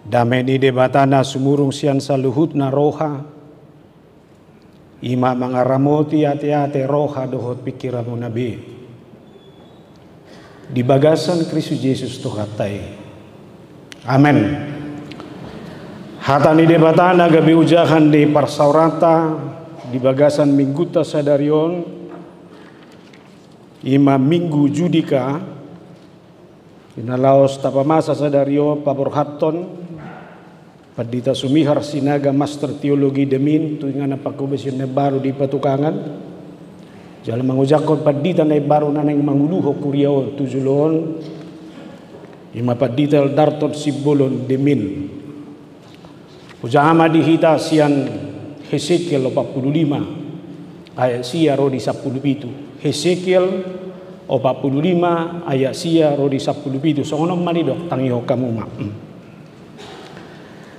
Damai di debatana sumurung sian saluhut na roha. Ima mangaramoti ate-ate roha dohot pikiramu nabi. Di bagasan Kristus Yesus tuhatai. Amin. Hatani debatana gabi ujahan di parsaurata di bagasan mingguta sadarion. Ima minggu judika inalaos tapamasa sadario paborhaton. Padita sumihar sinaga master teologi demin tuingan pakubesin na baru di patukangan. Jala mangujakot padita na baru na nang manguluho kuriao tujulon. Ima padita dartot sibolon demin. Ujama dihita sian Hesekiel 45 ayat sia rodi 17. Hesekiel 45 ayat sia rodi 17. Songono manidok tangiho kamu ma.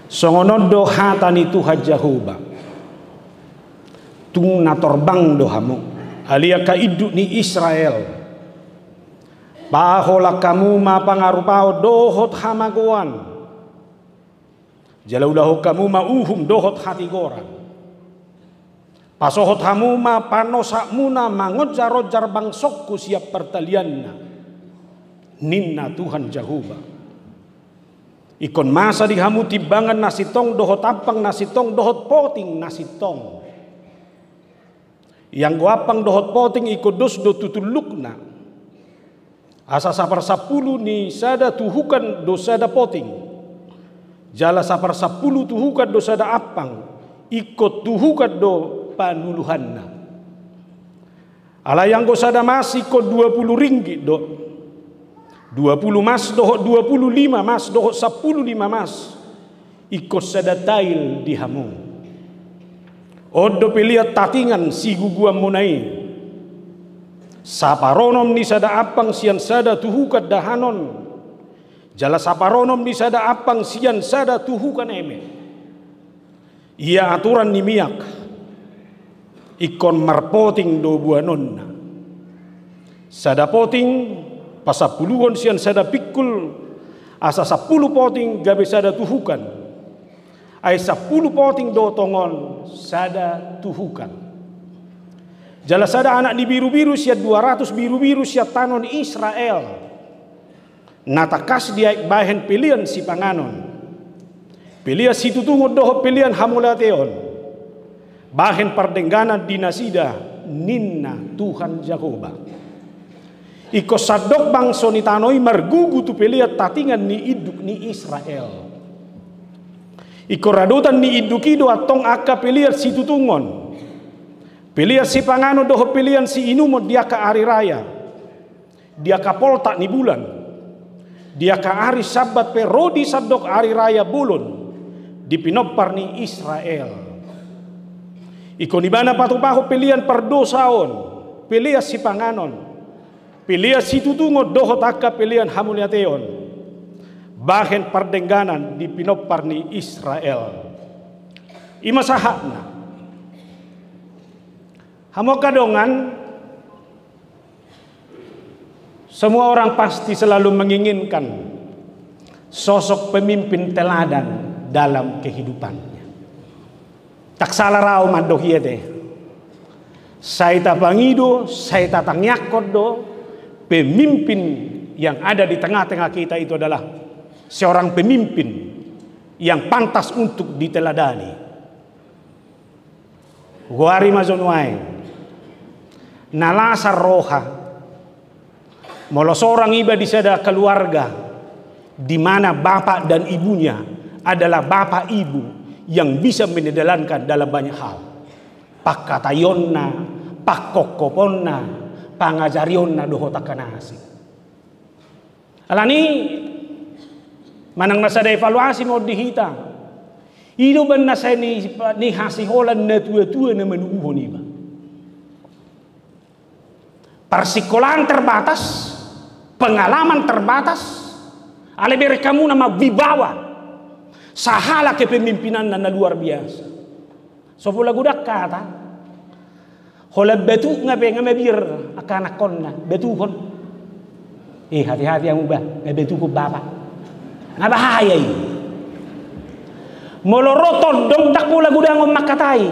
Songono do hatani Tuhan Jehovah tung natorbang dohamu alia kaidu ni Israel pahola kamu ma pangarupao dohot hamagoan jalaudaho kamu ma uhum dohot hati goran pasohot hamu ma panosak muna mangojar-ojar bangsokku siap pertalianna ninna Tuhan Jehovah. Ikon masa dihamu timbangan nasi tong dohot apang nasi tong dohot poting nasi tong. Yang guapang dohot poting ikut dos do tutulukna. Asa sapar 10 ni sada tuhukan do sada poting. Jala sapar 10 tuhukan do sada apang. Ikut tuhukan do panuluhanna. Ala yang go sada mas ikut 20 ringgit do. 20 mas dohot 25 mas dohot 15 mas ikut sadatail dihamu. Odo peliat tatingan si guguam munai. Saparonom ni sada apang sian sada tuhukat dahanon. Jala saparonom ni sada apang sian sada tuhukan eme. Ia aturan ni miak. Ikon marpoting do buanonna. Sada poting pasapuluhon sian sada pikul asa 10 poting gabe sada tuhukan ay 10 poting do tongon sada tuhukan jala sada anak di biru-biru sia 200 biru-biru sia tanon Israel natakas dia bahen pilihan si panganon pilihan si tutungo doho pilihan hamulateon bahen pardengganan dinasida ninna Tuhan Jehovah. Iko sadok bangso ni tanoi margugu tu peliat tatingan ni iduk ni Israel. Iko radutan ni idukido atong aka peliat si tutungon. Peliat si pangano doho pelian si inumot dia ka ari raya. Dia ka poltak ni bulan. Dia ka ari sabat perodi sadok ari raya bulun. Dipinopar ni Israel. Iko ni bana patupaho pelian perdosaon. Peliat si panganon. Pilihan si tutungo dohot akka pilihan hamuniateon. Bahen pardengganan di pinopar ni Israel. Imasahakna. Hamo kadongan semua orang pasti selalu menginginkan sosok pemimpin teladan dalam kehidupannya. Tak salah rao mandohiete. Saya tapangido, saya tatangyakot do. Pemimpin yang ada di tengah-tengah kita itu adalah seorang pemimpin yang pantas untuk diteladani. Guari mazonwai nalasa roha molo seorang iba di sada keluarga di mana bapak dan ibunya adalah bapak ibu yang bisa menedalankan dalam banyak hal. Pakatayonna, pakkokoponna, pangajarion na dohot akanasi. Alani manang nasa da evaluasi mo dihita. Ino ban nasa ni hasiholan na tua-tua na manuuhon iba. Persikolaan terbatas, pengalaman terbatas, alebere kamu na magbibawa sahala kepemimpinan na luar biasa. So pula gudak kata hola betu ngabe ngabir akan akonna betu kon hati-hati yang ubah ngabe betu ko bapa ngabahaya ini Moloroton dong dak pula gudang makatai.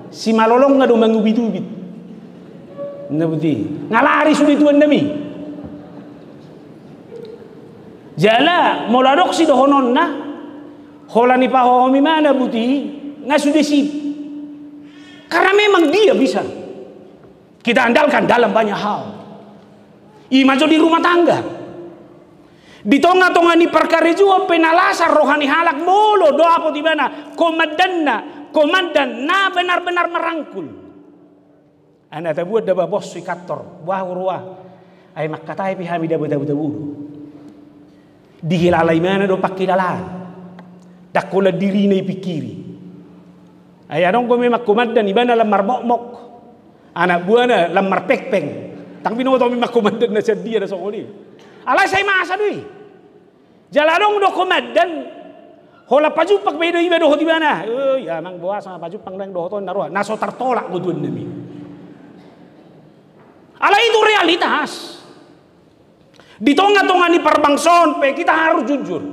Si malolong ngado mangubit-ubit. Nabuti. Ngalari sudah tuan demi. Jala moladok si dohonon na. Holani pahomi mana buti ngasudah sip. Karena memang dia bisa. Kita andalkan dalam banyak hal. Imajo di rumah tangga. Di tonga-tonga ni perkara juga penalasan rohani halak molo doa apa di mana komandan na benar-benar merangkul. Anda tak buat daba bos sikator wah urwah ay makatai pihami daba bulu. Dihilalai mana do pakidalan. Dak kola diri na ipikiri. Ay anong ko memang komandan ibana lamar mok. Anak buah na lamar pekpeng. Tang bino to memang komandan na sedia na sokoli. Alay say masa dui. Jaladong do komandan. Hola pajupak bedo iba do di mana? Ya mang buah sama pajupang dang do ton naruh. Naso tertolak gudun nami. Alay itu realitas. Di tonga-tonga ni perbangson pe kita harus jujur.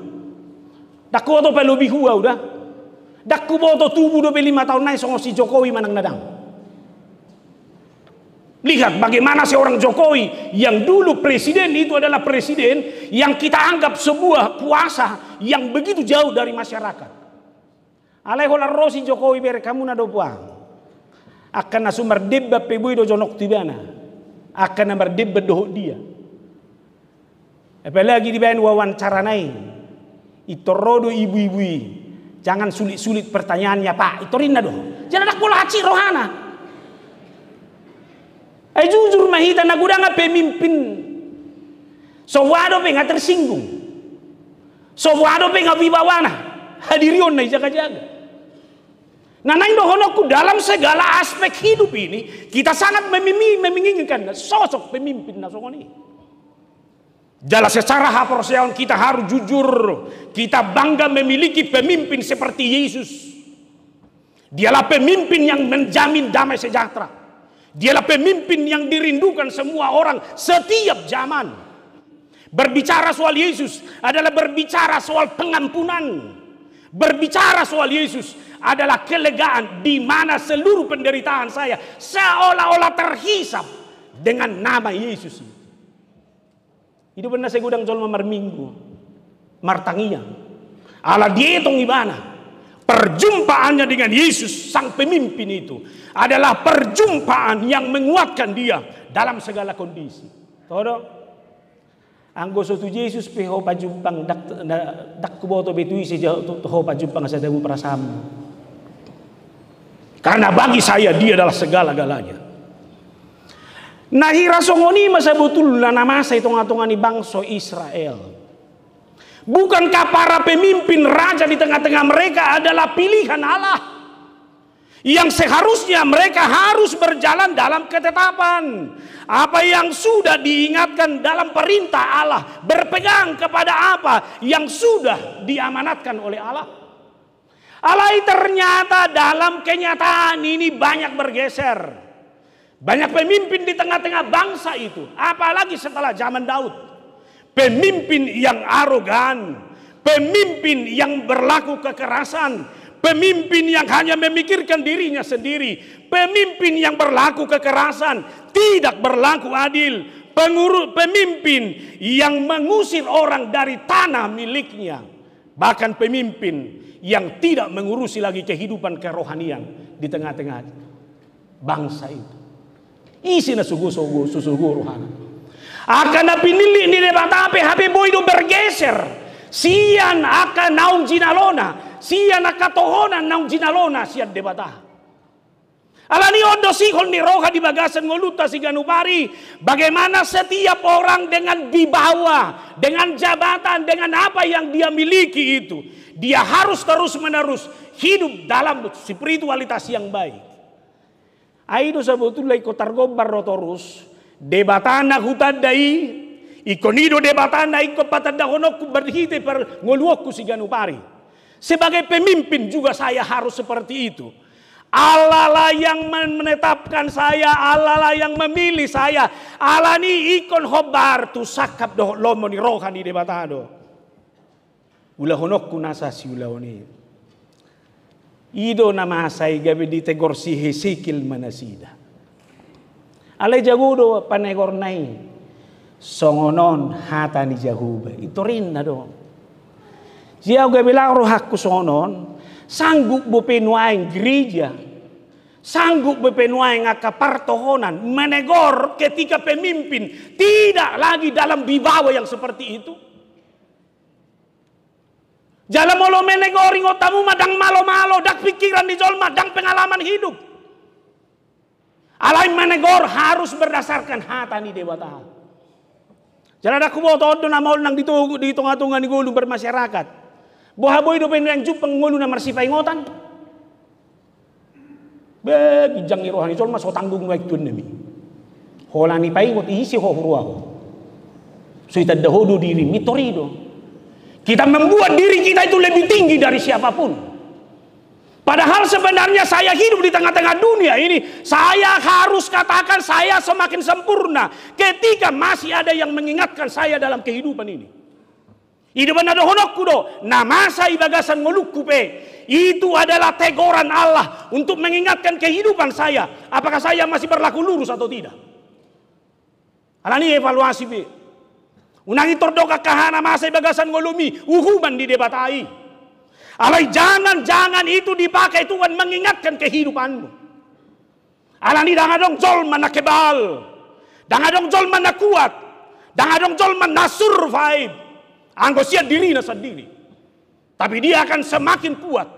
Dakku to pe lebih hua udah. Dakku boto tubuh do 5 tahun nai songo si Jokowi manang nadang. Lihat bagaimana seorang Jokowi yang dulu presiden itu adalah presiden yang kita anggap sebuah kuasa yang begitu jauh dari masyarakat. Alai holar rosi Jokowi bere kamu nado puang. Akan nasumar debba pebui do jonok tibana. Akan namar debba do dia. Apalagi di bayan wawancara nai. Itorodo ibu-ibu. Jangan sulit-sulit pertanyaannya Pak. Itorinna do. Jangan nak bola haci rohana. Jujur mahita nagudanga pemimpin. Sowado pe nga tersinggung. Sowado pe nga wibawana. Hadirion na jaga-jaga. Nanay dohonokku dalam segala aspek hidup ini kita sangat menginginkan sosok pemimpin nasional ini. Jelas secara haproseon kita harus jujur. Kita bangga memiliki pemimpin seperti Yesus. Dialah pemimpin yang menjamin damai sejahtera. Dialah pemimpin yang dirindukan semua orang setiap zaman. Berbicara soal Yesus adalah berbicara soal pengampunan. Berbicara soal Yesus adalah kelegaan di mana seluruh penderitaan saya seolah-olah terhisap dengan nama Yesus. Itu benar saya gudang jol marminggu. Martangia. Ala dietong ibana. Perjumpaannya dengan Yesus sang pemimpin itu adalah perjumpaan yang menguatkan dia dalam segala kondisi. Todo anggo sotu Yesus pe ho pajumpang dak kuboto betui sejauh ho pajumpang sadamu prasam. Karena bagi saya dia adalah segala-galanya. Nahira songoni masa betul nama saya tonga-tonga ni bangsa Israel. Bukankah para pemimpin raja di tengah-tengah mereka adalah pilihan Allah? Yang seharusnya mereka harus berjalan dalam ketetapan. Apa yang sudah diingatkan dalam perintah Allah. Berpegang kepada apa yang sudah diamanatkan oleh Allah. Allah ternyata dalam kenyataan ini banyak bergeser. Banyak pemimpin di tengah-tengah bangsa itu. Apalagi setelah zaman Daud. Pemimpin yang arogan, pemimpin yang berlaku kekerasan, pemimpin yang hanya memikirkan dirinya sendiri, pemimpin yang berlaku kekerasan, tidak berlaku adil, pemimpin yang mengusir orang dari tanah miliknya, bahkan pemimpin yang tidak mengurusi lagi kehidupan kerohanian di tengah-tengah bangsa itu. Isi na sugu-sugu rohana. Akan napinili ni debatape hape boido bergeser. Sian akan naung jinalona. Sian akatohonan naung jinalona sian debata. Alani ondo sikol ni roha di bagasan ngoluta si ganupari. Bagaimana setiap orang dengan dibawa, dengan jabatan, dengan apa yang dia miliki itu. Dia harus terus-menerus hidup dalam spiritualitas yang baik. Aido sebetulnya ikotar gobar rotorus. Debatana hutadai ikonido debatana iko patanda honokku berhite per ngoluokku si ganupari. Sebagai pemimpin juga saya harus seperti itu. Allah lah yang menetapkan saya, Allah lah yang memilih saya. Allah ni ikon hobar tu sakap doh lomoni rohani debatado. Ulah honokku nasa si ulahoni. Ido na masay gabi di tegor si Hesikil manasida. Alay jagudo panegor nai. Songonon hata ni Jahuba. Ito rin na do. Siya gabi lang rohak ko songonon. Sanggup mo penuaing gereja. Sanggup mo penuaing akapartohonan. Menegor ketika pemimpin. Tidak lagi dalam bibawa yang seperti itu. Jalan molo menegori ngotamu madang malo-malo, dak pikiran di jolma, dang pengalaman hidup. Alai menegor harus berdasarkan hata ni dewata. Jalan aku bawa todo na maul nang di tengah-tengah ni gulu bermasyarakat. Boha boy do yang jupang ngulu na marsipay ngotan. Bijang irohan ni jolma so tanggung waik tun nami. Hola ni pay ngot ihisi ho huruaho. So itadahodo diri mitorido. Kita membuat diri kita itu lebih tinggi dari siapapun. Padahal sebenarnya saya hidup di tengah-tengah dunia ini. Saya harus katakan saya semakin sempurna. Ketika masih ada yang mengingatkan saya dalam kehidupan ini. Hidup ada honokku do. Nama saya bagasan ngolukku pe. Itu adalah teguran Allah. Untuk mengingatkan kehidupan saya. Apakah saya masih berlaku lurus atau tidak. Alani evaluasi pe. Unangi tordoka kahana masay bagasan ngolumi, uhuman di debatai. Alay jangan itu dipakai Tuhan mengingatkan kehidupanmu. Alani dangadong jolman na kebal. Dangadong jolman na kuat. Dangadong jolman na survive. Anggo siya diri na sendiri. Tapi dia akan semakin kuat.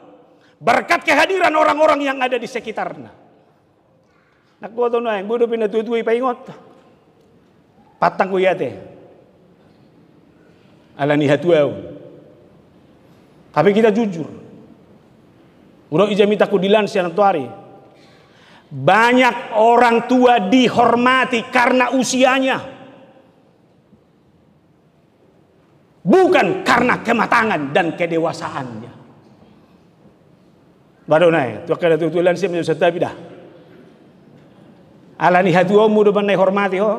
Berkat kehadiran orang-orang yang ada di sekitarnya. Nakuha to na yang budo pinatutuwi paingot. Patang ko yate. Alani hatuau. Tapi kita jujur. Udah ijamita kudilan siang tuari. Banyak orang tua dihormati karena usianya. Bukan karena kematangan dan kedewasaannya. Baru naik. Tuh kada tutulan siang menjadi tapi dah. Alani hatuau muda banai hormati ho.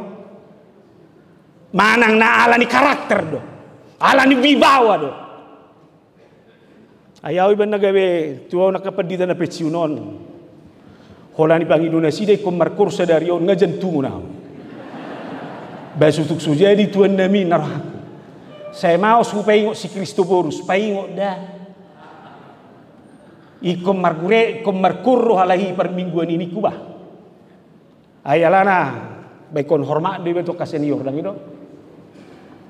Manang na alani karakter do. Alani wibawa do. Ayaw iban nagawe tuwa nakapaditan na pensiunon. Holani Panginoon na sida kumarkursa dari yon ngajan tungo na. Basutuk sujadi tuan nami narahak. Saya mau supaya ingok si Kristoporus, paingok dah. Ikom markurro halahi per mingguan ini kubah. Ayalana baikon hormat di bentuk senior dan itu.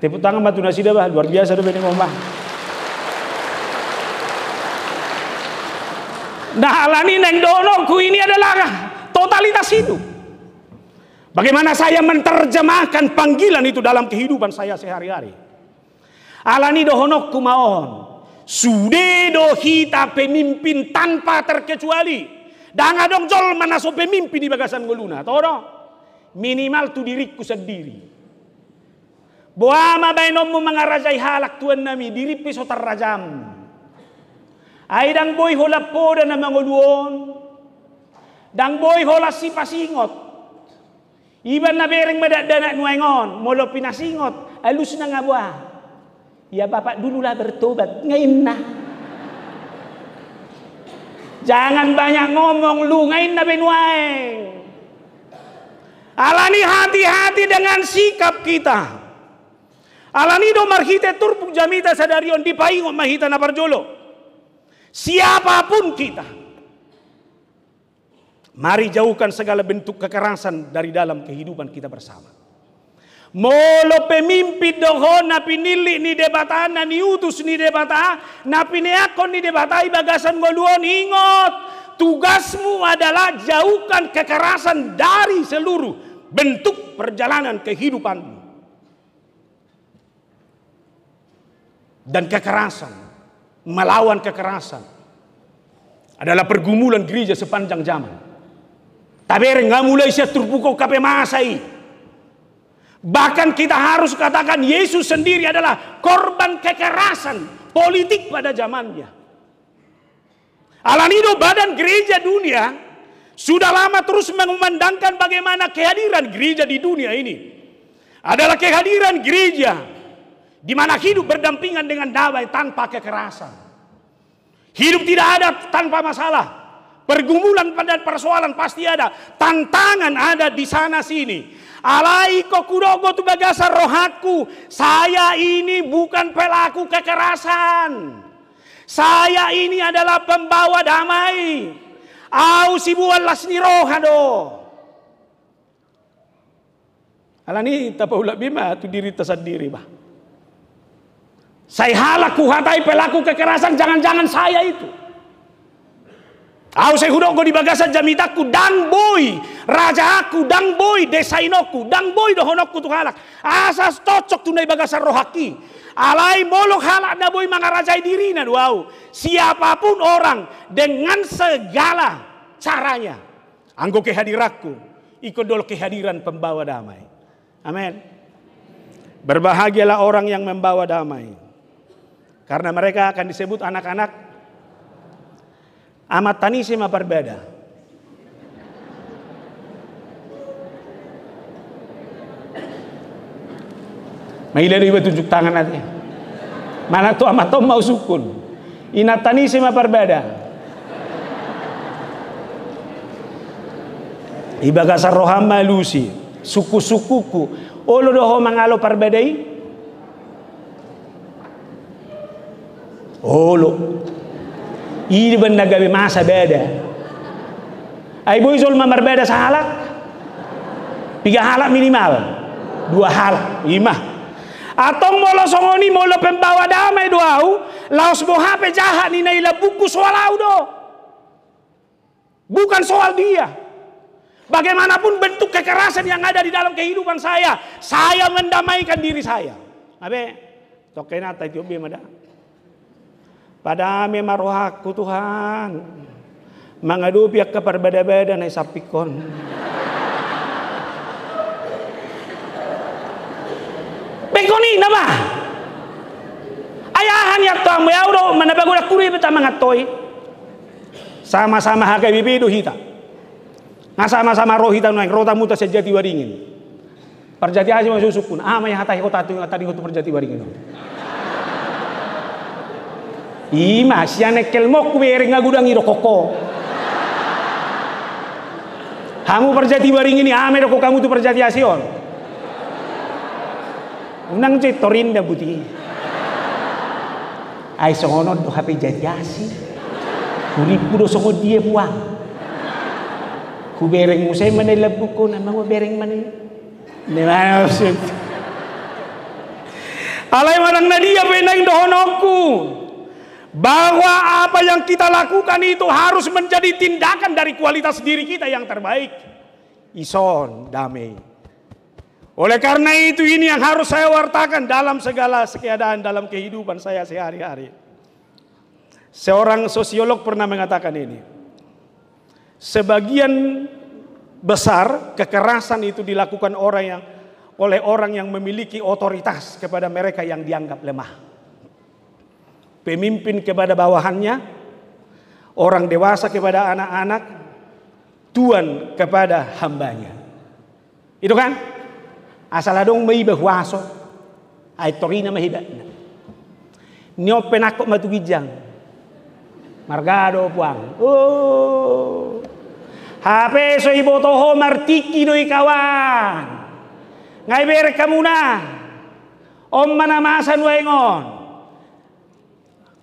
Tepuk tangan batu nasi dah luar biasa dah bening ngomong. Nah alani neng donoku ini adalah totalitas hidup. Bagaimana saya menerjemahkan panggilan itu dalam kehidupan saya sehari-hari. Alani dohonokku maon. Sude do hita pemimpin tanpa terkecuali. Dangadong jol manaso pemimpin di bagasan nguluna. Todo minimal tu diriku sendiri. Boama bainomu mengarajai halak tuan nami diri piso terrajam. Aidang boy hola poda na manguluon. Dang boy hola si pasingot. Iban na bereng madadana nuengon. Molo pinasingot. Alus na nga buah. Ya bapak dululah bertobat. Ngayon na. Jangan banyak ngomong lu. Ngayon na benuaeng. Alani hati-hati dengan sikap kita. Alanido marhite turpuk jamita sadarion di paingo mahita na parjolo. Siapapun kita. Mari jauhkan segala bentuk kekerasan dari dalam kehidupan kita bersama. Molo pemimpin dohon na pinili ni debata na niutus ni debata na pineakon ni debata bagasan ngoluon ingot. Tugasmu adalah jauhkan kekerasan dari seluruh bentuk perjalanan kehidupanmu. Dan kekerasan, melawan kekerasan adalah pergumulan gereja sepanjang zaman. Tapi nggak mulai saya terpukau kape masai. Bahkan kita harus katakan Yesus sendiri adalah korban kekerasan politik pada zamannya. Alanido badan gereja dunia sudah lama terus mengumandangkan bagaimana kehadiran gereja di dunia ini adalah kehadiran gereja di mana hidup berdampingan dengan damai tanpa kekerasan. Hidup tidak ada tanpa masalah. Pergumulan dan persoalan pasti ada. Tantangan ada di sana sini. Alai kokudogo tu bagasa rohaku. Saya ini bukan pelaku kekerasan. Saya ini adalah pembawa damai. Au sibuan lasni rohado. Alani tapaulak bima tu diri tersendiri bah. Saya halak kuhatai pelaku kekerasan, jangan-jangan saya itu. Aku saya hudok di bagasan jamitaku dang boy, raja aku dang boy, desainoku dang boy dohonokku tu halak. Asas cocok tunai bagasan rohaki. Alai molok halak na boy mangarajai diri na duau. Siapapun orang dengan segala caranya. Anggo kehadiranku, ikut dol kehadiran pembawa damai. Amin. Berbahagialah orang yang membawa damai. Karena mereka akan disebut anak-anak amat tanisi ma berbeda. Maila dia tunjuk tangan nanti. Mana tu amat tom mau sukun. Ina tanisi ma berbeda. Ibagasar rohama lusi. Suku-sukuku. Olo doho mangalo perbedai. Olo. Ini benda gawe masa beda. Ay boy zol mamar beda sa halak. 3 halak minimal. 2 halak. 5. Atong molo songoni molo pembawa damai doau. Laos mo hape jahat ni naila buku soalau do. Bukan soal dia. Bagaimanapun bentuk kekerasan yang ada di dalam kehidupan saya mendamaikan diri saya. Abe, tokenata itu bimada. Pada memang rohaku Tuhan mengadu pihak keperbeda-beda na sapikon. Bekoni nama. Ayahan ya tamu ya udah manabagoda kuri beta mangatoi. Sama-sama hakai bibidu hita. Nga sama-sama roh hita nuang rota muta sejati waringin. Perjati aja masuk sukun. May hatai kota tadi kota perjati waringin. Ima siya nekelmok kubering nga gudang iro koko. Hamu perjati waring ini ame doko kamu tu perjati asion. Unang cek torinda buti. Ay songonod do hape jati asi. Kulipu do songo dia buang. Kubereng musay manay labu ko na mga bereng manay. Dimana maksud? Alay marang na dia penang dohonokku. Bahwa apa yang kita lakukan itu harus menjadi tindakan dari kualitas diri kita yang terbaik. Ison damai. Oleh karena itu ini yang harus saya wartakan dalam segala keadaan dalam kehidupan saya sehari-hari. Seorang sosiolog pernah mengatakan ini. Sebagian besar kekerasan itu dilakukan oleh orang yang memiliki otoritas kepada mereka yang dianggap lemah. Pemimpin kepada bawahannya, orang dewasa kepada anak-anak, tuan kepada hambanya. Itu kan? Asal adong may bahwaso, ay torina mahibat na. Nyo penakot matugijang. Margado puang. Oh. Hape so ibotoho martiki no ikawan. Ngay bere kamuna. Om manamasan wengon.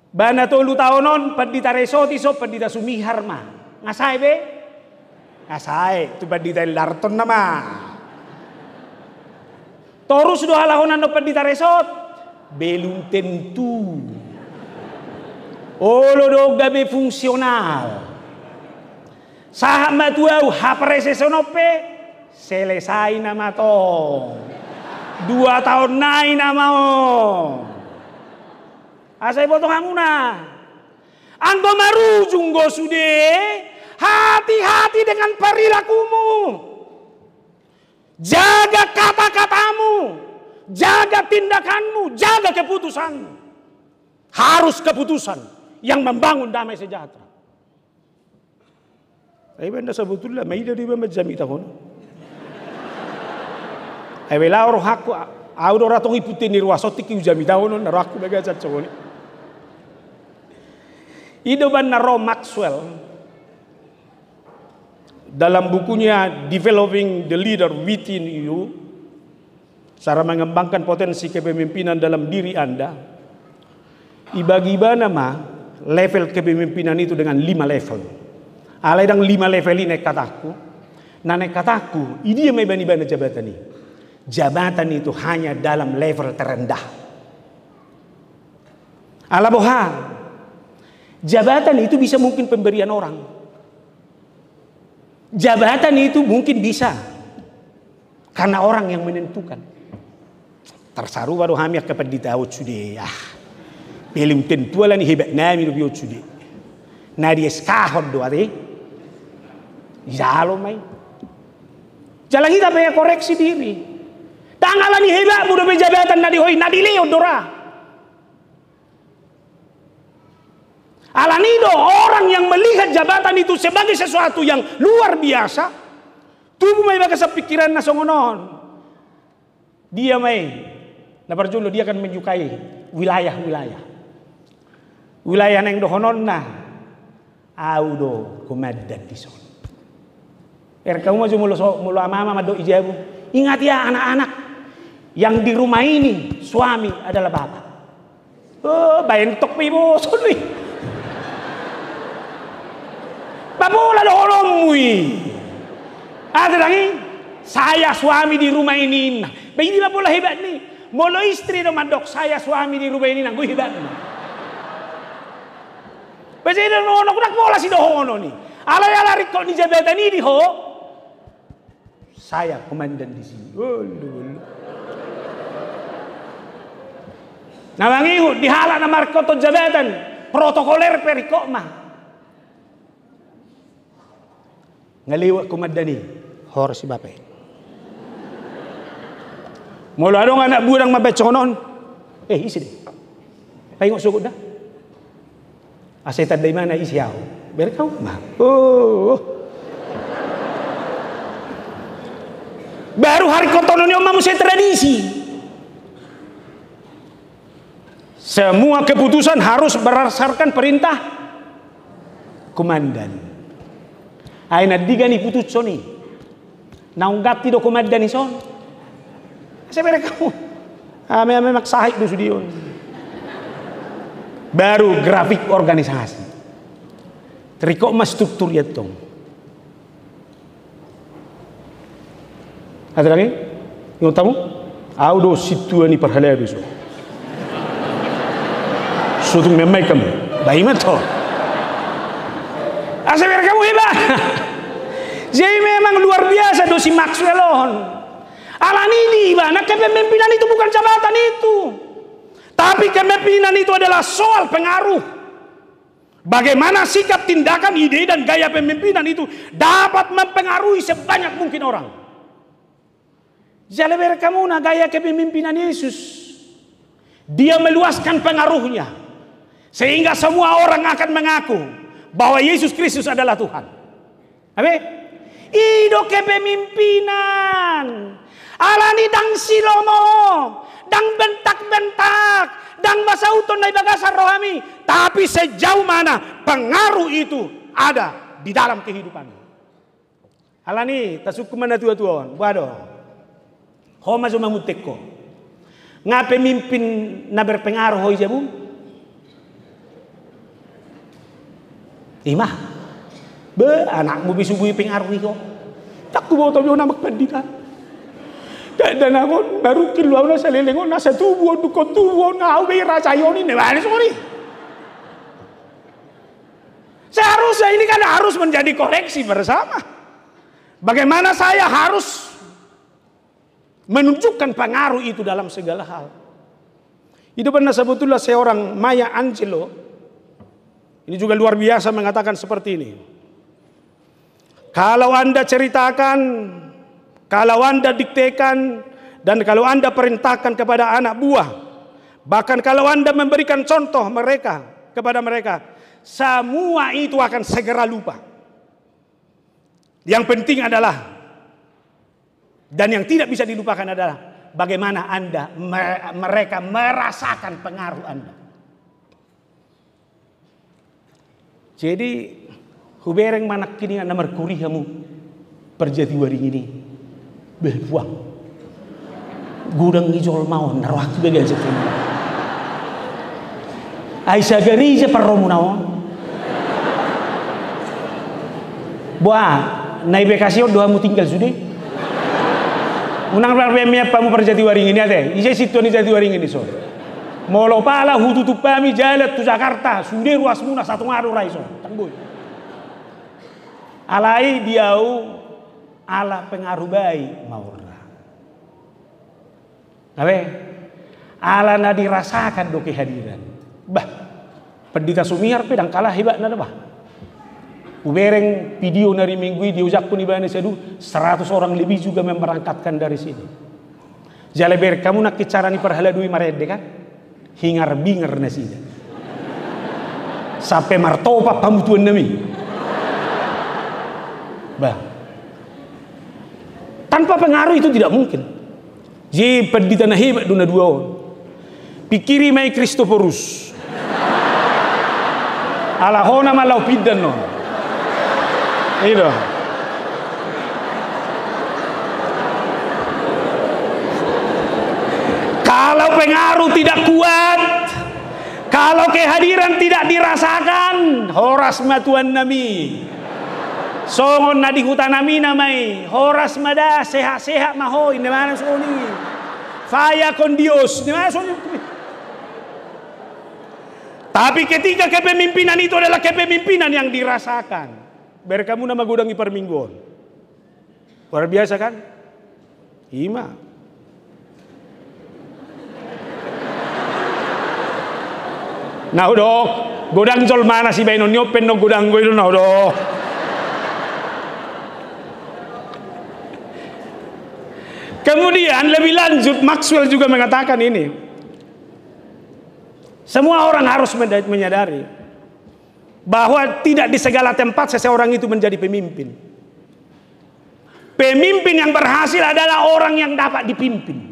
Bana tolu taonon pandita resoti so pandita sumihar ma. Ngasay be? Ngasay. Tu pandita larton nama. Torus do halahonan no pandita resot. Belum tentu. Olo do gabe fungsional. Saham matuau haprese sonope. Selesai nama to. 2 tahun nai nama o. Asai potong hamuna. Anggo marujung go sude. Hati-hati dengan perilakumu. Jaga kata-katamu. Jaga tindakanmu. Jaga keputusanmu. Harus keputusan yang membangun damai sejahtera. Tapi benda sebetulnya maida di bawah jami tahun. Ayah orang aku, orang tu ikutin ni ruas otik jami tahun, orang aku bagai cacok ni. Idoban Naro Maxwell dalam bukunya Developing the Leader Within You, cara mengembangkan potensi kepemimpinan dalam diri Anda, ibagi nama level kepemimpinan itu dengan 5 level. Alai dang 5 level ini kataku. Nah kataku, ini yang bani-bani jabatan ini. Jabatan itu hanya dalam level terendah. Alaboha, jabatan itu bisa mungkin pemberian orang. Jabatan itu mungkin bisa karena orang yang menentukan. Tersaru baru hamil kepada ditahu sudah. Belum tentu lah ni hebat nami lu biot sudah. Nadi skahod doa deh. Jalo mai. Jalan kita bayar koreksi diri. Tangalan ni hebat mudah berjabatan nadi hoi nadi leo dora. Alanido orang yang melihat jabatan itu sebagai sesuatu yang luar biasa, tubuh mai bagas pikiran na songonon. Dia mai, na berjulu dia akan menyukai wilayah-wilayah. Wilayah neng dohonon na, audo kumadan di son. Kamu maju mulu ama mado ijabu. Ingat ya anak-anak, yang di rumah ini suami adalah bapak. Oh, bayentok ibu suni. Babola doholong mui. Ada lagi, saya suami di rumah ini. Begini babola hebat nih. Molo istri do mandok, saya suami di rumah ini nanggu hebat nih. Begini dohono kunak bola si dohono nih. Alay-alay kok di jabatan ini ho. Saya komandan di sini. Nah bangihu dihala na markoto jabatan protokoler perikok mah. Ngaliwat komandan ni hor si bapak. Mula dong anak budang mabeconon. Isi deh. Payung sukut dah. Asetan dari mana isi au? Berkau mah. Baru hari kotonon yang manusia tradisi. Semua keputusan harus berdasarkan perintah komandan. Aina diga ni putus soni. Naunggap ti do komandan ni son. Saya kamu. Ame maksahik do sudion. Baru grafik organisasi. Trikok mas struktur yatong. Ada lagi? Yang tamu? Audo situ ni perhalaya besok. Suatu memang kamu, baik betul. Asyik kamu hebat. Jadi memang luar biasa dosi Maxwellon. Alani di mana kepemimpinan itu bukan jabatan itu, tapi kepemimpinan itu adalah soal pengaruh. Bagaimana sikap, tindakan, ide dan gaya pemimpinan itu dapat mempengaruhi sebanyak mungkin orang. Jaleber kamu na gaya kepemimpinan Yesus. Dia meluaskan pengaruhnya sehingga semua orang akan mengaku bahwa Yesus Kristus adalah Tuhan. Amin. Ido kepemimpinan. Alani dang silomo, dang bentak-bentak, dang basauton na bagasar rohani. Tapi sejauh mana pengaruh itu ada di dalam kehidupan. Alani tasuk mana tua-tuan. Waduh. Homa cuma mutekko. Nga pemimpin na berpengaruh hoi jabu? Imah. Anakmu bisubui pengaruhi ko. Tak ku bawa tahu nama pendidikan. Dan aku baru keluar na sa lelengon nasa tubuh dukot tubuh na awe rasayoni ne bani sorry. Seharusnya ini kan harus menjadi koreksi bersama. Bagaimana saya harus menunjukkan pengaruh itu dalam segala hal. Itu pernah sebetulnya seorang Maya Angelou. Ini juga luar biasa mengatakan seperti ini. Kalau Anda ceritakan, kalau Anda diktekan, dan kalau Anda perintahkan kepada anak buah, bahkan kalau Anda memberikan contoh kepada mereka, semua itu akan segera lupa. Yang penting adalah, dan yang tidak bisa dilupakan adalah bagaimana mereka merasakan pengaruh Anda. Jadi hubereng manak kini nomor kuri kamu perjati waring ini berbuang gudang ijol mawon narwaki bagian sekian Aisyah gari je parromu nawon buah naik bekasio doamu tinggal sudah unang berbemia pamu perjati waring ini ada isi situ ni jati waring ini so molo pala hututup pami jalan tu Jakarta sudah ruas muna satu ngaruh raiso tangguh alai diau ala pengaruh baik maurna abe ala na dirasakan do kehadiran bah pendeta Sumiar pedang kalah hebat nada bah ubereng video dari minggu ini diujakku ni bani sedu 100 orang lebih juga memberangkatkan dari sini jaleber kamu nak bicara ni perhala dui marede kan hingar bingar nasi sampai martopa pamutuan nami bah tanpa pengaruh itu tidak mungkin ji pendeta na hebat duna dua pikiri mai Kristoforus ala hona malau pidan no itu kalau pengaruh tidak kuat, kalau kehadiran tidak dirasakan, horas matuan nami. Songon na di hutan nami namai, horas mada sehat-sehat mahoy, di mana soni? Faya con Dios, di mana soni? Tapi ketika kepemimpinan itu adalah kepemimpinan yang dirasakan, berkamu nama gudangi permingguan. Luar biasa kan? Ima. Nah udah, godang jol mana si Bainon nyopen no godang gue itu nah udah. Kemudian lebih lanjut Maxwell juga mengatakan ini. Semua orang harus menyadari bahwa tidak di segala tempat seseorang itu menjadi pemimpin. Pemimpin yang berhasil adalah orang yang dapat dipimpin.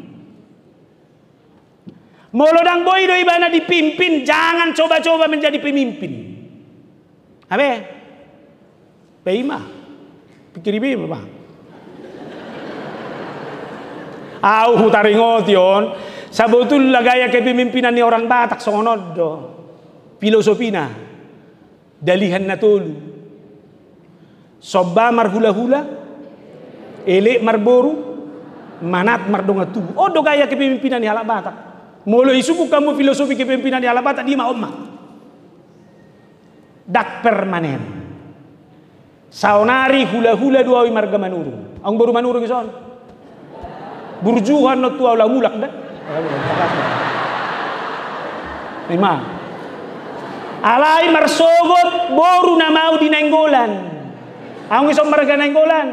Molodang boy doi bana dipimpin, jangan coba-coba menjadi pemimpin. Abe, Beima, pikir Beima bang. Au hutaringotion, sebetulnya gaya kepemimpinan ni orang Batak songonodo, filosofina, dalihan natulu, soba marhula-hula, elek marboru, manat mardongatu. Oh do gaya kepemimpinan ni halak Batak. Mulai suku kamu filosofi kepemimpinan di Alabata di Maumma. Dak permanen. Saunari hula-hula dua marga manuru. Ang baru manuru gison. Burjuhan no tua ulah mulak dah. Lima. Alai marsogot boru na mau di nenggolan. Ang gison marga nenggolan.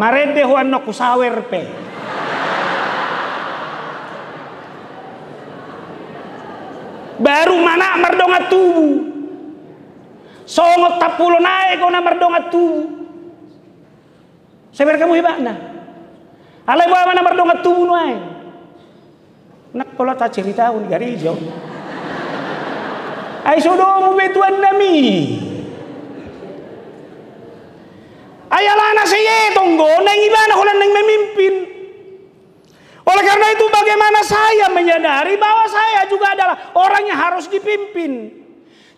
Marede huan no kusawer pe. Baru mana merdongat tubuh songot tapulo naik kau na merdongat tubuh seber kamu hebat na alai bawa mana merdongat tubuh naik nak kalau tak cerita uni gari jauh ai sodomu betuan nami ayalana seye tonggo neng ibana kalau neng memimpin. Oleh karena itu bagaimana saya menyadari bahwa saya juga adalah orang yang harus dipimpin.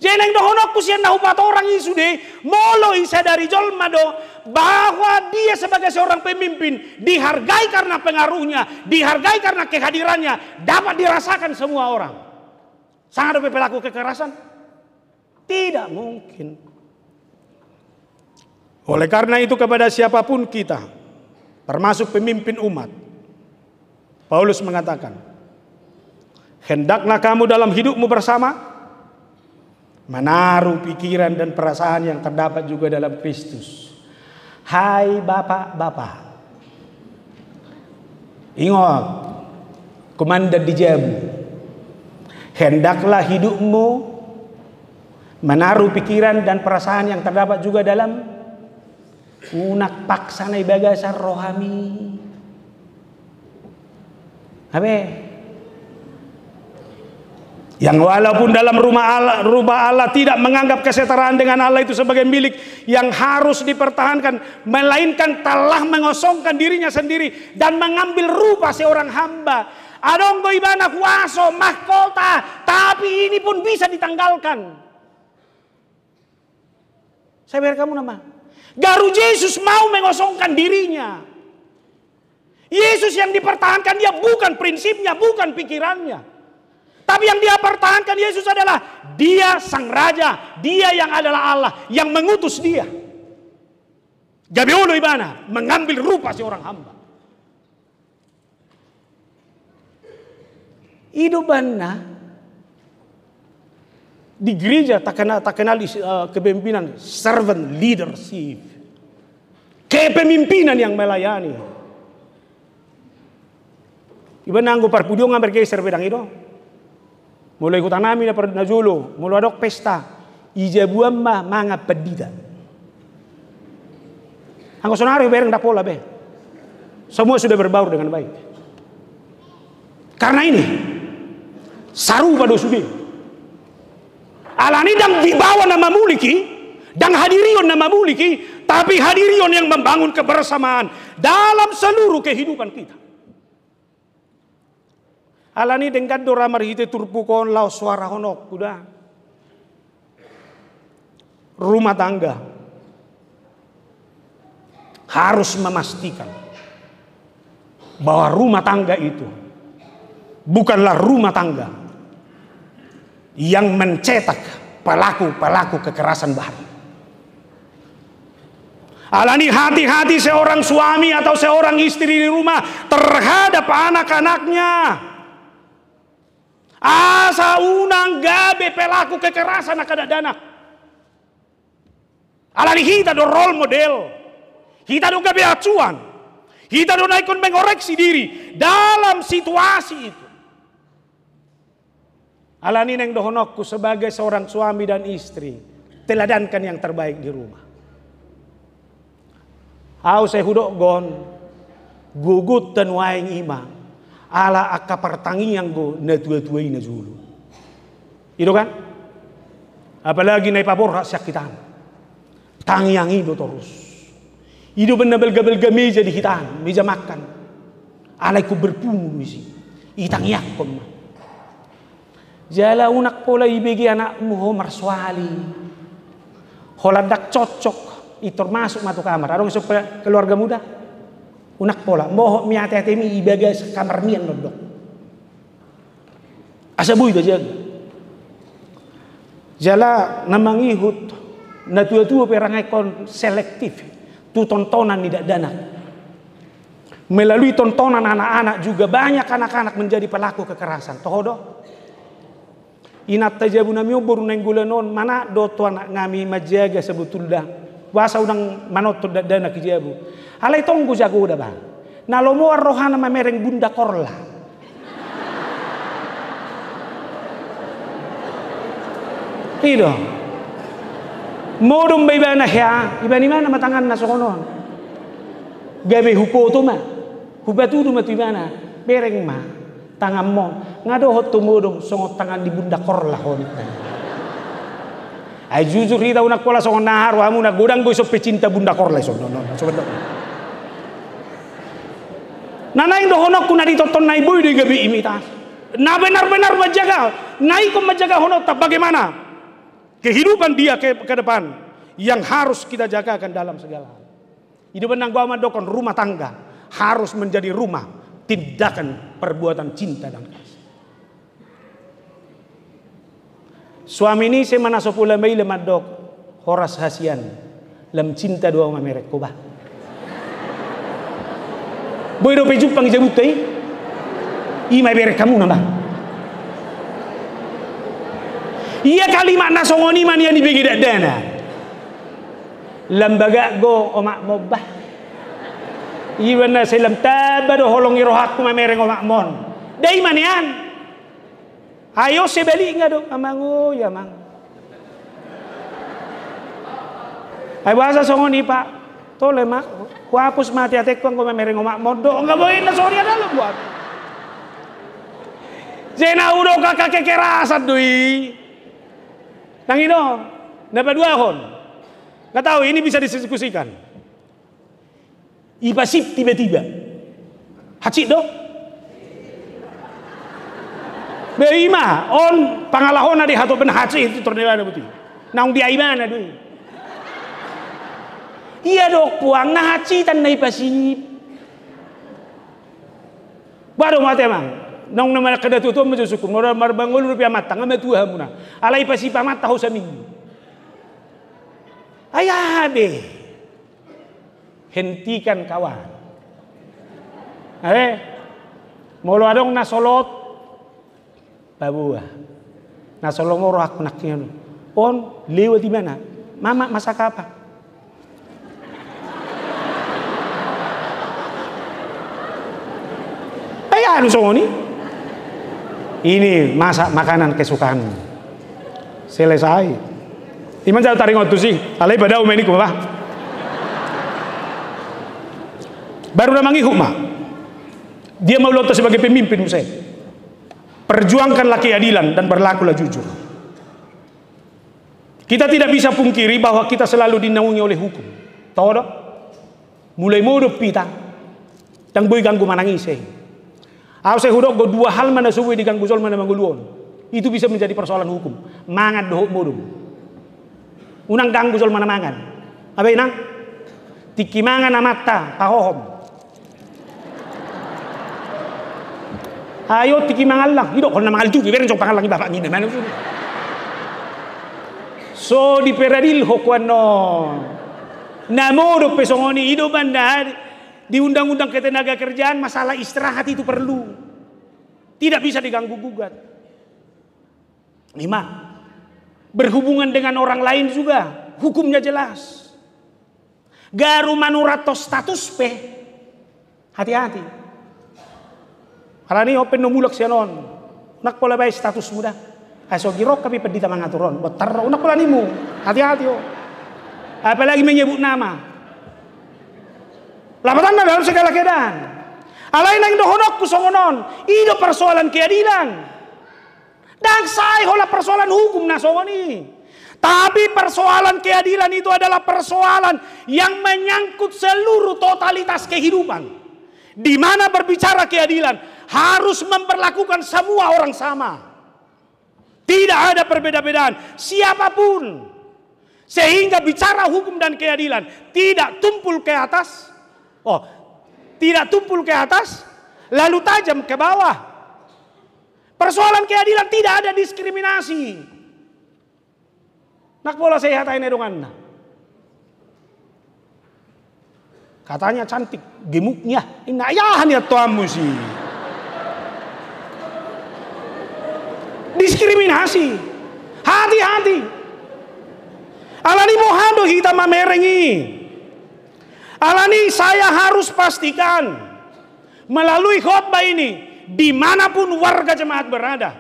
Jeneng dohonok kusian nahupat orang isude moloi sadari jolmado bahwa dia sebagai seorang pemimpin dihargai karena pengaruhnya, dihargai karena kehadirannya, dapat dirasakan semua orang. Sangat ada pelaku kekerasan? Tidak mungkin. Oleh karena itu kepada siapapun kita, termasuk pemimpin umat, Paulus mengatakan, hendaklah kamu dalam hidupmu bersama menaruh pikiran dan perasaan yang terdapat juga dalam Kristus. Hai bapak-bapak, ingat, komandan di Jabu, hendaklah hidupmu menaruh pikiran dan perasaan yang terdapat juga dalam unak paksa na ibagasan rohani. Abe, Yang walaupun dalam rumah Allah tidak menganggap kesetaraan dengan Allah itu sebagai milik yang harus dipertahankan, melainkan telah mengosongkan dirinya sendiri dan mengambil rupa seorang hamba. Adonggo ibana kuaso mahkota, tapi ini pun bisa ditanggalkan. Saya biar kamu nama. Garu Yesus mau mengosongkan dirinya. Yesus yang dipertahankan dia bukan prinsipnya, bukan pikirannya. Tapi yang dia pertahankan Yesus adalah dia sang raja, dia yang adalah Allah, yang mengutus dia. Gabiolo ibana, mengambil rupa seorang hamba. Hidupannya di gereja tak kenal kepemimpinan servant leadership. Kepemimpinan yang melayani. Iba nanggo parpudio nga bergeser bedang itu. Mulai kutanami na julo, mulai adok pesta, ijabuan mga pedida. Ang sonari bereng dapola be. Semua sudah berbaur dengan baik. Karena ini saru pada sudah. Alani dang dibawa nama muliki, dang hadirion nama muliki, tapi hadirion yang membangun kebersamaan dalam seluruh kehidupan kita. Alani dengan dora marhite turpukon lau suara honok kuda. Rumah tangga harus memastikan bahwa rumah tangga itu bukanlah rumah tangga yang mencetak pelaku-pelaku kekerasan bahan. Alani hati-hati seorang suami atau seorang istri di rumah terhadap anak-anaknya. Asa unang gabe pelaku kekerasan anak-anak. Alani kita do role model. Kita do gabe acuan. Kita do naikon mengoreksi diri dalam situasi itu. Alani neng dohonokku sebagai seorang suami dan istri, teladankan yang terbaik di rumah. Au saya hudok gon gugut dan waing ima ala akka pertangian go na tua-tuai na julu. Itu kan? Apalagi na ipabor sakitan. Tangiang itu terus. Itu benar-benar meja di hitan, meja makan. Alaiku berpumuh isi. Itangiak kom. Jala unak pola ibigi anakmu homar swali. Holadak cocok itu masuk matu kamar. Adong supaya keluarga muda. Unak pola mohok mi hati-hati mi ibaga kamar mian nodok. Asabu itu jaga. Jala namang ihut na tua-tua perangai kon selektif. Tu tontonan tidak dana. Melalui tontonan anak-anak juga banyak anak-anak menjadi pelaku kekerasan. Tohodo. Inat tajabu nami obor neng gulanon mana do tu anak ngami majaga sebetulnya. Wasa udang manot dana kijabu. Alay tonggo jago udah bang. Nalomo rohana mamereng bunda korla. Itu. Modom baybana ya. Iba ni mana matangan nasokonon. Gabe hupo tu mah. Hubatu tu mah tu mana. Bereng mah. Tangan mo. Ngado hot tu modom songot tangan di bunda korla honit. Ay jujur kita unak pola songon nahar wamu na godang go so pecinta bunda korla so no sebentar. Nanaing dohonok kuna ditoton nai boy di gabi imitas. Na benar-benar menjaga, naik menjaga honok tak bagaimana kehidupan dia ke depan yang harus kita jagakan dalam segala hal. Hidup nang gua dokon rumah tangga harus menjadi rumah tindakan perbuatan cinta dan kasih. Suami ini saya mana sopula mai lemadok horas hasian lem cinta dua mamerek kobah. Boy do pejuk pang jabut tei. Imai berek kamu nambah. Iya kalimat nasongoni man yang dibagi dana. Lembaga go omak mobah. Iwan na selam tabado holong irohatku mamereng omak mon. Dai manian. Ayo sebeli nga dong, amango ya mang. Ay bahasa songoni pak, tole mak, kuapus mati atek pang kumamereng omak mondo, nggak boleh na sorry ada lo buat. Sena udah kakak kekerasan doi. Nang ino, napa dua hon? Nggak tahu ini bisa didiskusikan. Ipasip tiba-tiba. Hacik do. Beima on pangalahona di hato ben hacik itu tornewana betul. Naung dia imana doi. Iya dok puang na hacitan na ipasip. Baru mati emang. Nong nama kada tutu mo sukum. Nora marbangol rupiah mata ngame tuha muna. Alai ipasip mata ho sa minggu. Ayabe. Hentikan kawan. Molo adong nasolot babuah. Nasolomoro aku naknya. On lewat di mana? Mama masak apa? Anu songoni ini masak makanan kesukaanmu selesai iman jauh taring otu sih alai badau meni kumah baru namangi hukma dia mau lotos sebagai pemimpin saya perjuangkanlah keadilan dan berlakulah jujur. Kita tidak bisa pungkiri bahwa kita selalu dinaungi oleh hukum tahu dong mulai mudah pita dan boy ganggu manangis Aku saya hudok dua hal mana suwi diganggu sol mana mangguluon. Itu bisa menjadi persoalan hukum. Mangan dohok modum. Unang ganggu sol mana mangan. Apa inang? Tiki mangan amata pahohom. Ayo tiki mangan lang. Hidok kalau mangal juga. Biar cok pangal lagi bapak ngine mana suwi. So di peradil hokwano. Namodo pesongoni hidup anda. Di undang-undang ketenaga kerjaan masalah istirahat itu perlu. Tidak bisa diganggu gugat. 5. Berhubungan dengan orang lain juga. Hukumnya jelas. Garu manurato status pe. Hati-hati. Karena ini open nomulak sianon. Nak pola baik status muda. Aso girok kami pedita mangaturon. Botar unak pola nimu. Hati-hati oh. Apalagi menyebut nama. Lapatan dalam segala keadaan. Alain yang dohonok kusongonon. Itu persoalan keadilan. Dan saya hola persoalan hukum nasongoni. Tapi persoalan keadilan itu adalah persoalan yang menyangkut seluruh totalitas kehidupan. Di mana berbicara keadilan harus memperlakukan semua orang sama. Tidak ada perbeda-bedaan siapapun. Sehingga bicara hukum dan keadilan tidak tumpul ke atas. Tidak tumpul ke atas, lalu tajam ke bawah. Persoalan keadilan tidak ada diskriminasi. Nak pola sehat ini dongan. Katanya cantik, gemuknya. Ini ayahan ya tuamu sih. Diskriminasi. Hati-hati. Alani mohado hitam merengi. Alani saya harus pastikan melalui khotbah ini dimanapun warga jemaat berada,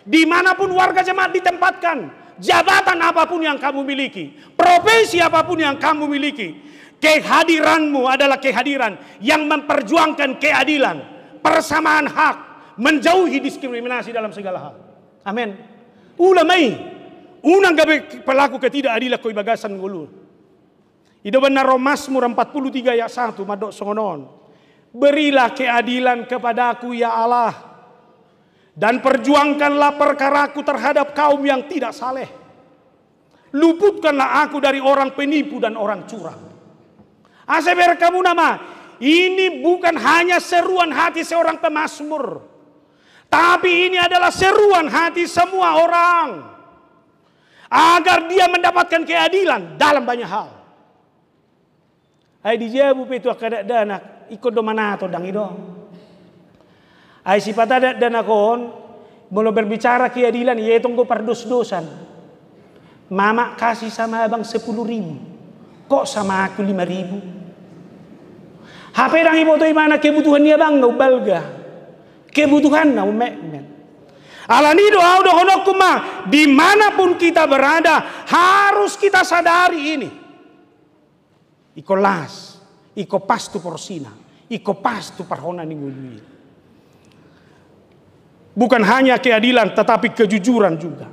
dimanapun warga jemaat ditempatkan, jabatan apapun yang kamu miliki, profesi apapun yang kamu miliki, kehadiranmu adalah kehadiran yang memperjuangkan keadilan, persamaan hak, menjauhi diskriminasi dalam segala hal. Amin. Ulamai, unang gabe pelaku ketidakadilan koi bagasan ngulu. Itu benar Mazmur 43 ayat 1 madok songonon. Berilah keadilan kepadaku ya Allah. Dan perjuangkanlah perkaraku terhadap kaum yang tidak saleh. Luputkanlah aku dari orang penipu dan orang curang. Aseber kamu nama. Ini bukan hanya seruan hati seorang pemazmur. Tapi ini adalah seruan hati semua orang. Agar dia mendapatkan keadilan dalam banyak hal. Ay dijabu pe itu kada dana ikut do manato dang ido. Ay sifat ada dana kon mau berbicara keadilan ya tunggu perdos-dosan. Mama kasih sama abang 10.000. Kok sama aku 5.000? HP dang ibu tuh mana kebutuhan dia bang no balga. Kebutuhan no mek. Alani doa udah honok kuma dimanapun kita berada harus kita sadari ini. Iko las, iko pastu porsina, iko pastu parhona ningului. Bukan hanya keadilan tetapi kejujuran juga.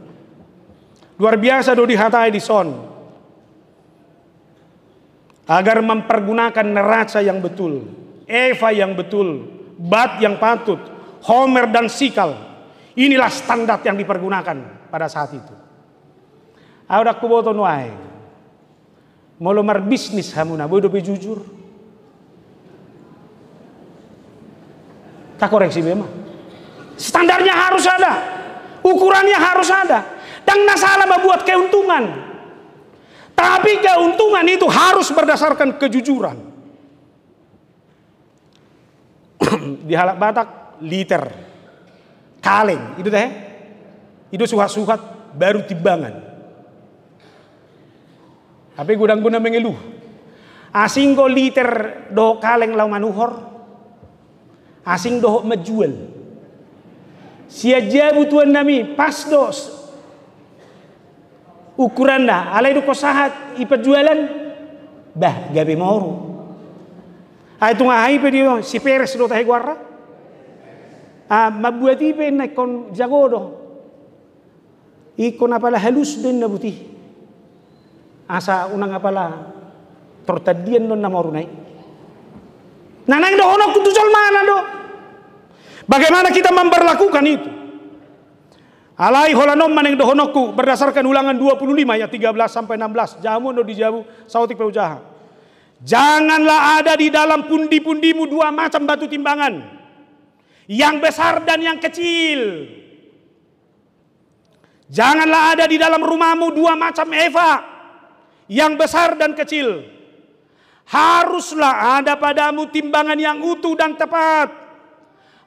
Luar biasa do dihatai di son. Agar mempergunakan neraca yang betul, Eva yang betul, bat yang patut, Homer dan Sikal. Inilah standar yang dipergunakan pada saat itu. Ada kuboto nuai. Mau lomar bisnis hamuna, bodoh jujur. Tak koreksi memang. Standarnya harus ada, ukurannya harus ada. Dan tidak salah membuat keuntungan. Tapi keuntungan itu harus berdasarkan kejujuran. Di Halak Batak, liter, kaleng, itu teh, itu suhat-suhat baru timbangan. Tapi gudang-gudang mengeluh. Asing go liter doh kaleng lau manuhor, asing doh menjual. Sia jabu tuan nami pas dos. Ukuran dah, alai du kosahat ipat jualan, bah gabe moru. Itu ngahai pe dia si peres do tahe guarra. Mabuat ipe naik kon jago do. Ikon apalah halus den na buti. Asa unang apalah tortadian don na moru naik. Nanang do honok kutusol mana do. Bagaimana kita memperlakukan itu? Alai holanom maneng dohonokku berdasarkan Ulangan 25 ayat 13 sampai 16. Jamu no dijabu sautik paujaha. Janganlah ada di dalam pundi-pundimu dua macam batu timbangan, yang besar dan yang kecil. Janganlah ada di dalam rumahmu dua macam eva, yang besar dan kecil. Haruslah ada padamu timbangan yang utuh dan tepat.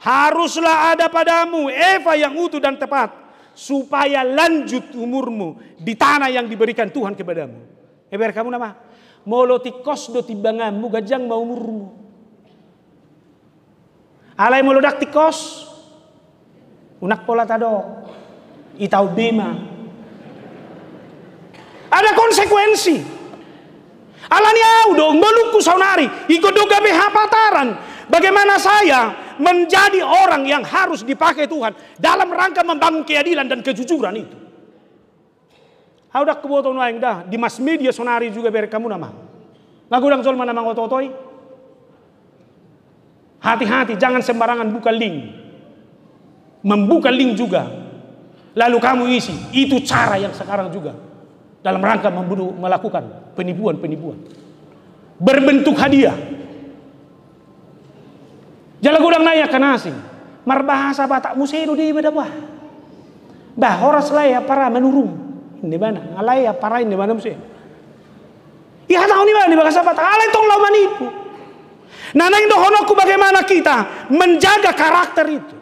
Haruslah ada padamu eva yang utuh dan tepat, supaya lanjut umurmu di tanah yang diberikan Tuhan kepadamu. Eber kamu nama molo tikos do timbanganmu gajang mau umurmu. Alai molo dak tikos unak pola tado itau bema. Ada konsekuensi. Alani au dong meluku saunari ikut doga behapataran. Bagaimana saya menjadi orang yang harus dipakai Tuhan dalam rangka membangun keadilan dan kejujuran itu. Haudak keboto nuaing dah di mass media sonari juga beri kamu nama. Ngagudang sol mana mangototoi. Hati-hati jangan sembarangan buka link. Membuka link juga. Lalu kamu isi, itu cara yang sekarang juga dalam rangka melakukan penipuan-penipuan. Berbentuk hadiah. Jala gudang naya kan asing. Marbahasa Batak musedo di bedabah. Bah horas laya para menurung. Ini mana? Alaya para ini mana musedo. Iya tahu ni mana di bahasa Batak. Alay tong lau manipu. Nanang dohonoku bagaimana kita menjaga karakter itu.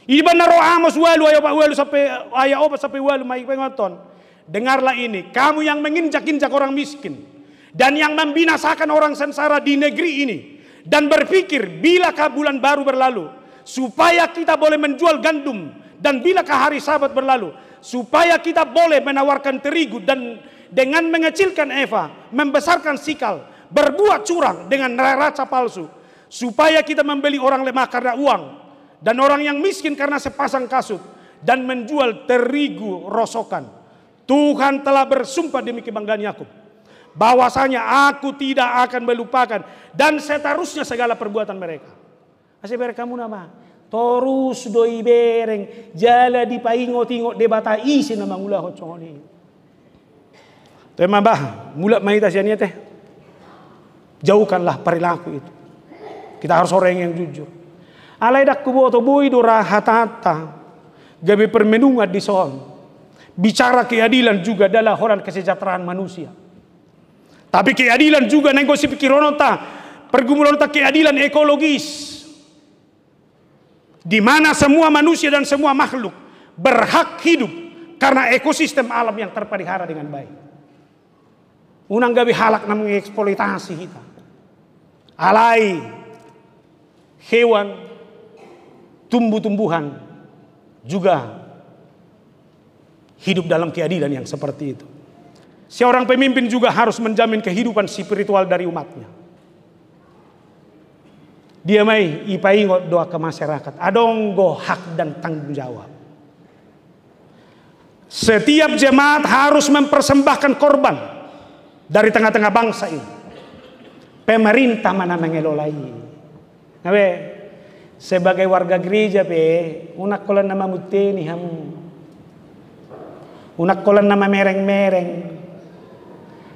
Iba naro amos walu ayo pak walu sampai ayo obat sampai walu mai pengoton. Dengarlah ini, kamu yang menginjak-injak orang miskin dan yang membinasakan orang sengsara di negeri ini. Dan berpikir bilakah bulan baru berlalu supaya kita boleh menjual gandum, dan bilakah hari Sabat berlalu supaya kita boleh menawarkan terigu, dan dengan mengecilkan eva, membesarkan Sikal, berbuat curang dengan neraca palsu supaya kita membeli orang lemah karena uang dan orang yang miskin karena sepasang kasut, dan menjual terigu rosokan. Tuhan telah bersumpah demi kebanggaan Yakub bahwasanya aku tidak akan melupakan dan seterusnya segala perbuatan mereka. Asih berek kamu nama torus doi bereng jala di paingo tingo debata isi nama mula hoconi. Tema bah mula maita siania teh. Jauhkanlah perilaku itu. Kita harus orang yang jujur. Alai dak kuboto bui dora hatata gabe permenungan di soal. Bicara keadilan juga adalah orang kesejahteraan manusia. Tapi keadilan juga negosiasi pikironota, pergumulan keadilan ekologis, di mana semua manusia dan semua makhluk berhak hidup karena ekosistem alam yang terpelihara dengan baik. Unang gabi halak na mengeksploitasi kita. Alai hewan, tumbuh-tumbuhan juga hidup dalam keadilan yang seperti itu. Seorang pemimpin juga harus menjamin kehidupan spiritual dari umatnya. Dia mai ipaingot doa ke masyarakat. Adonggo hak dan tanggung jawab. Setiap jemaat harus mempersembahkan korban dari tengah-tengah bangsa ini. Pemerintah mana mengelolai. Nabe, sebagai warga gereja unak kolan nama muteni hamu. Unak kolan nama mereng-mereng.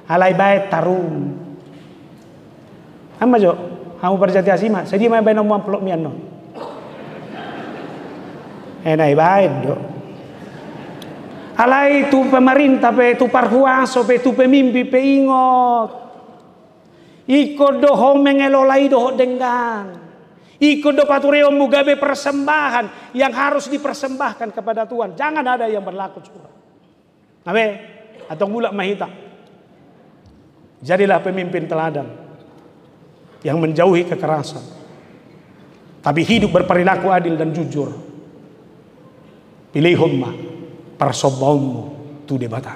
Alai baik tarum. Amma jo, kamu berjati asima. Sedih mai bayi nomuan peluk mian no. Enai baik do. Alai tu pemerintah tu parhuaso tu pemimpi ingot. Iko doho mengelolai doho denggan. Iko do patureo mugabe persembahan yang harus dipersembahkan kepada Tuhan. Jangan ada yang berlaku curang. Nabe, atau mulak mahita. Jadilah pemimpin teladan yang menjauhi kekerasan, tapi hidup berperilaku adil dan jujur. Pilih humma persobaumu tu debata.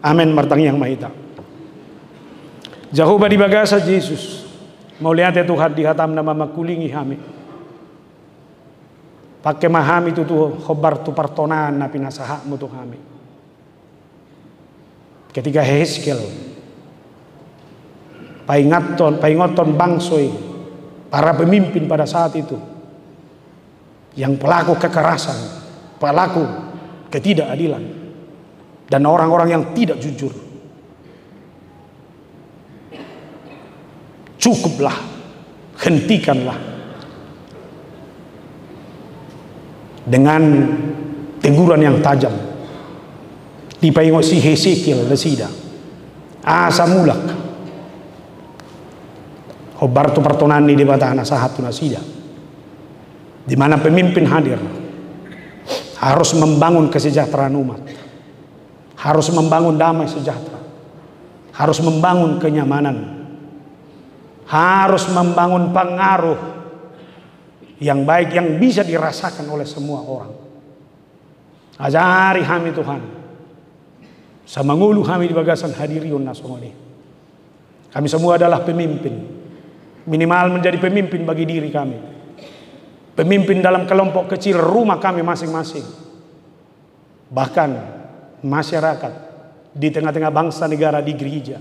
Amin martang yang mahita. Jauh di bagasa Yesus. Mau lihat ya Tuhan di hatam nama makulingi kami. Pakai mahami tu khobar tu partonan napi nasahakmu tu kami. Ketika Hezkel paingoton bangsoi para pemimpin pada saat itu yang pelaku kekerasan, pelaku ketidakadilan dan orang-orang yang tidak jujur. Cukuplah, hentikanlah dengan teguran yang tajam. Dipaingot si Hesekiel lesida asa mulak hobar tu pertonani di batana sahatu nasida, di mana pemimpin hadir harus membangun kesejahteraan umat, harus membangun damai sejahtera, harus membangun kenyamanan, harus membangun pengaruh yang baik yang bisa dirasakan oleh semua orang. Ajari kami Tuhan, sama ngulu kami di bagasan hadiriun nasoni. Kami semua adalah pemimpin. Minimal menjadi pemimpin bagi diri kami. Pemimpin dalam kelompok kecil rumah kami masing-masing. Bahkan masyarakat di tengah-tengah bangsa negara di gereja.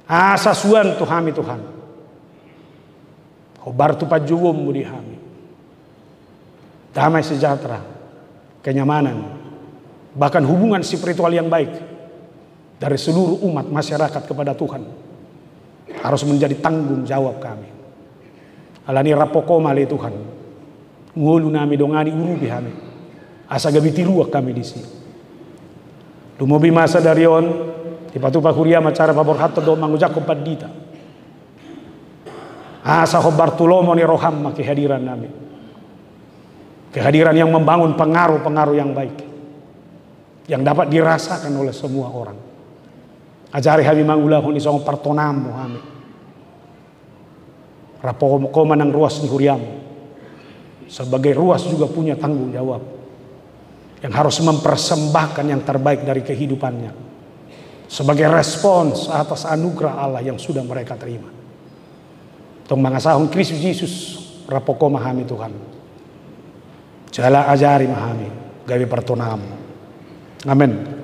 Asasuan Tuhan Tuhan. Hobar tu pajuwum di kami. Damai sejahtera, kenyamanan, bahkan hubungan spiritual yang baik dari seluruh umat masyarakat kepada Tuhan harus menjadi tanggung jawab kami. Alani rapokoma le Tuhan. Ngulu nami dongani urubi kami. Asa gabiti ruak kami di sini. Lumobi masa darion tipatu pakuria macara pabor hatta do mangujako padita. Asa hobar tulomo ni roham kehadiran nami. Kehadiran yang membangun pengaruh-pengaruh yang baik, yang dapat dirasakan oleh semua orang. Ajari kami mangulah huni song partonamu kami. Rapokoma nang ruas ni huriam. Sebagai ruas juga punya tanggung jawab yang harus mempersembahkan yang terbaik dari kehidupannya sebagai respons atas anugerah Allah yang sudah mereka terima. Tong mangasahong Kristus Yesus rapokoma kami Tuhan. Jala ajari mahami gawe partonamu. Amin.